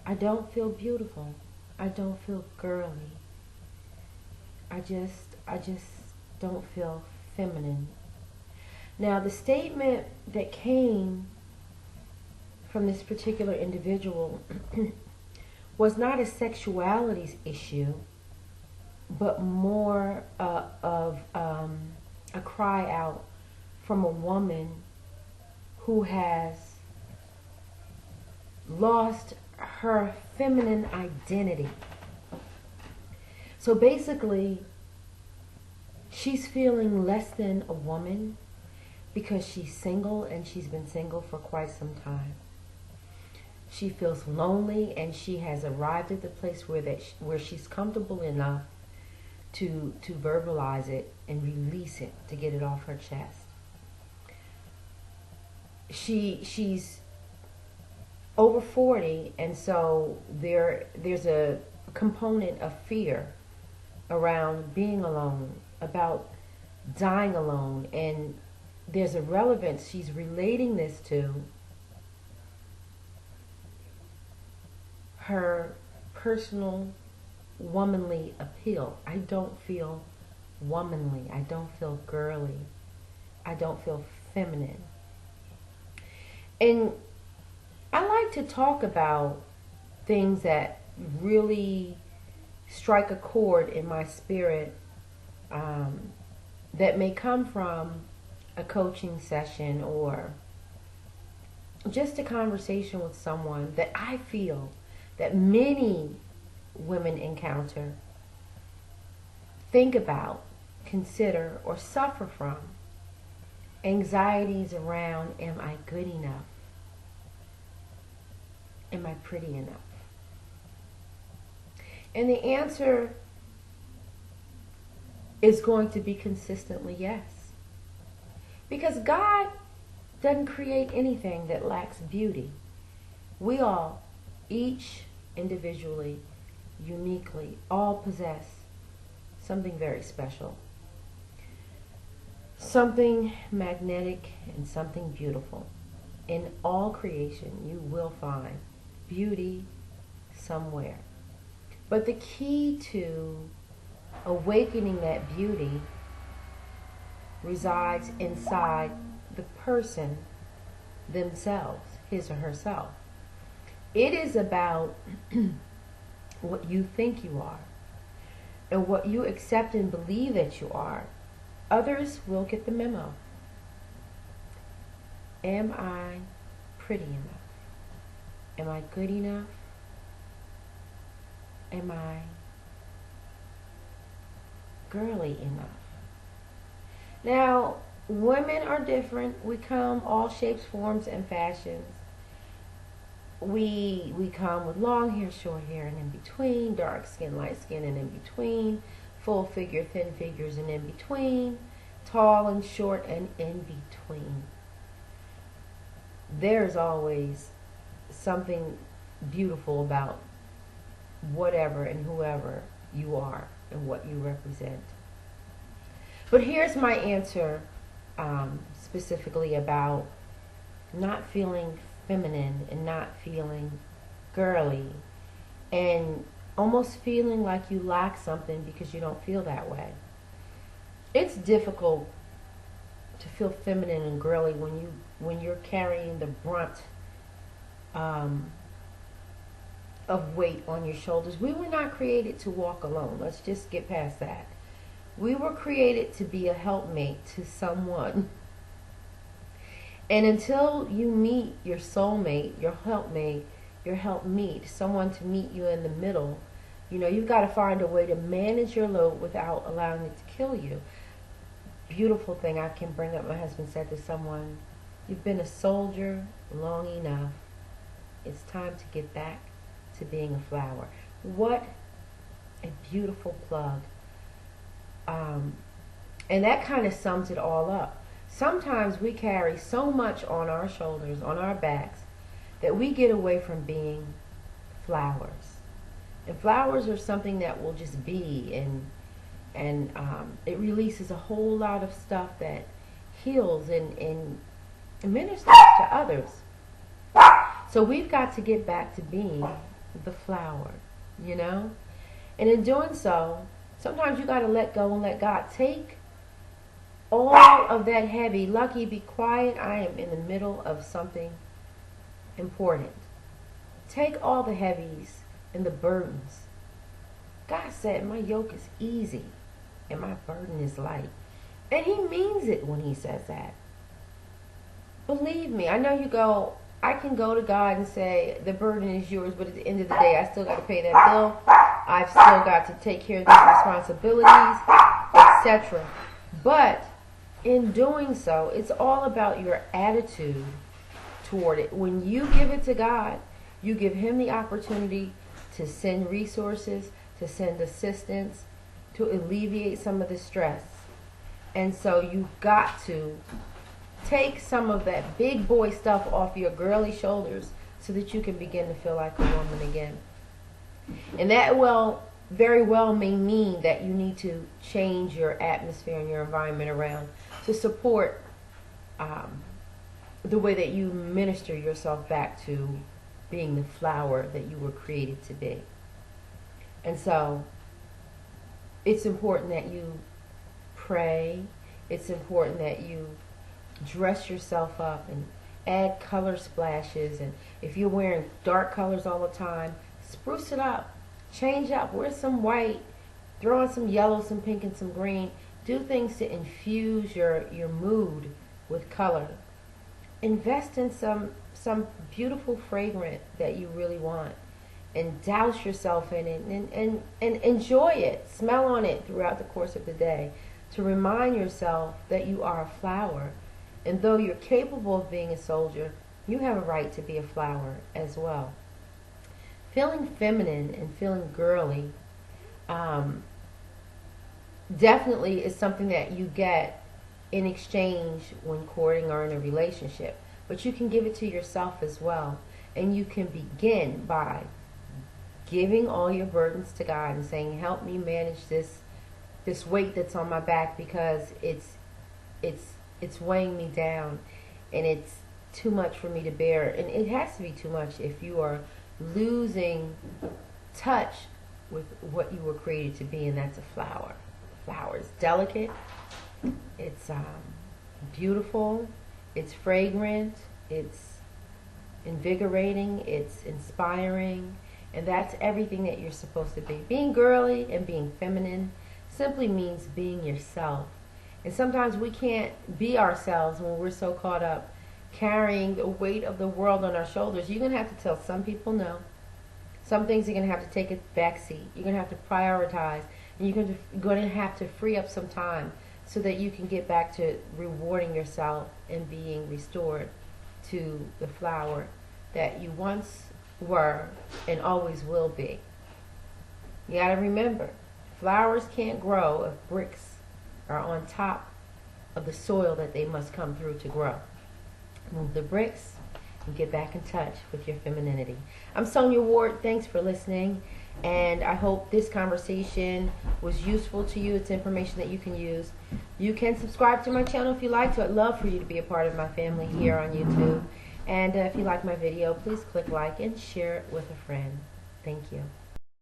I don't feel beautiful. I don't feel girly. I just don't feel feminine. Now, the statement that came from this particular individual was not a sexualities issue, but more of a cry out from a woman who has lost her feminine identity. So basically, she's feeling less than a woman because she's single, and she's been single for quite some time. She feels lonely, and she has arrived at the place where she's comfortable enough to verbalize it and release it, to get it off her chest. She's over 40, and so there's a component of fear around being alone, about dying alone, and there's a relevance. She's relating this to her personal womanly appeal. I don't feel womanly. I don't feel girly. I don't feel feminine. And I like to talk about things that really strike a chord in my spirit, that may come from a coaching session or just a conversation with someone that I feel that many women encounter, think about, consider, or suffer from. Anxieties around, am I good enough? Am I pretty enough? And the answer is going to be consistently yes. Because God doesn't create anything that lacks beauty. We all, each individually, uniquely, all possess something very special. Something magnetic and something beautiful. In all creation, you will find beauty somewhere. But the key to awakening that beauty resides inside the person themselves, his or herself. It is about what you think you are and what you accept and believe that you are. Others will get the memo. Am I pretty enough? Am I good enough? Am I girly enough? Now, women are different. We come all shapes, forms, and fashions. We come with long hair, short hair, and in between, dark skin, light skin, and in between, full figure, thin figures, and in between, tall and short, and in between. There's always something beautiful about whatever and whoever you are and what you represent. But here's my answer, specifically about not feeling feminine and not feeling girly and almost feeling like you lack something because you don't feel that way. It's difficult to feel feminine and girly when you're carrying the brunt of weight on your shoulders. We were not created to walk alone. Let's just get past that. We were created to be a helpmate to someone. And until you meet your soulmate, your helpmate, your helpmeet, someone to meet you in the middle, you've got to find a way to manage your load without allowing it to kill you. Beautiful thing I can bring up, my husband said to someone, you've been a soldier long enough. It's time to get back to being a flower. What a beautiful plug. And that kind of sums it all up. Sometimes we carry so much on our shoulders, on our backs, that we get away from being flowers. And flowers are something that will just be, and it releases a whole lot of stuff that heals and ministers to others. So we've got to get back to being the flower, you know? And in doing so, sometimes you got to let go and let God take all of that heavy. Lucky, be quiet. I am in the middle of something important. Take all the heavies and the burdens. God said, my yoke is easy and my burden is light. And he means it when he says that. Believe me, I know you go, I can go to God and say, the burden is yours, but at the end of the day, I still got to pay that bill. I've still got to take care of these responsibilities, etc. But in doing so, it's all about your attitude toward it. When you give it to God, you give him the opportunity to send resources, to send assistance, to alleviate some of the stress. And so you've got to take some of that big boy stuff off your girly shoulders so that you can begin to feel like a woman again. And that very well may mean that you need to change your atmosphere and your environment around to support the way that you minister yourself back to being the flower that you were created to be. And so it's important that you pray. It's important that you dress yourself up and add color splashes. And if you're wearing dark colors all the time, spruce it up. Change up. Wear some white. Throw in some yellow, some pink, and some green. Do things to infuse your mood with color. Invest in some beautiful fragrance that you really want. And douse yourself in it and enjoy it. Smell on it throughout the course of the day to remind yourself that you are a flower. And though you're capable of being a soldier, you have a right to be a flower as well. Feeling feminine and feeling girly definitely is something that you get in exchange when courting or in a relationship. But you can give it to yourself as well. And you can begin by giving all your burdens to God and saying, help me manage this weight that's on my back, because it's weighing me down and it's too much for me to bear. And it has to be too much if you are losing touch with what you were created to be, and that's a flower. The flower is delicate, it's beautiful, it's fragrant, it's invigorating, it's inspiring, and that's everything that you're supposed to be. Being girly and being feminine simply means being yourself. And sometimes we can't be ourselves when we're so caught up carrying the weight of the world on our shoulders. You're going to have to tell some people no. Some things you're going to have to take a back seat. You're going to have to prioritize. And you're going to have to free up some time so that you can get back to rewarding yourself and being restored to the flower that you once were and always will be. You got to remember, flowers can't grow if bricks are on top of the soil that they must come through to grow. Move the bricks and get back in touch with your femininity. I'm Sonia Ward. Thanks for listening. And I hope this conversation was useful to you. It's information that you can use. You can subscribe to my channel if you like to. I'd love for you to be a part of my family here on YouTube. And if you like my video, please click like and share it with a friend. Thank you.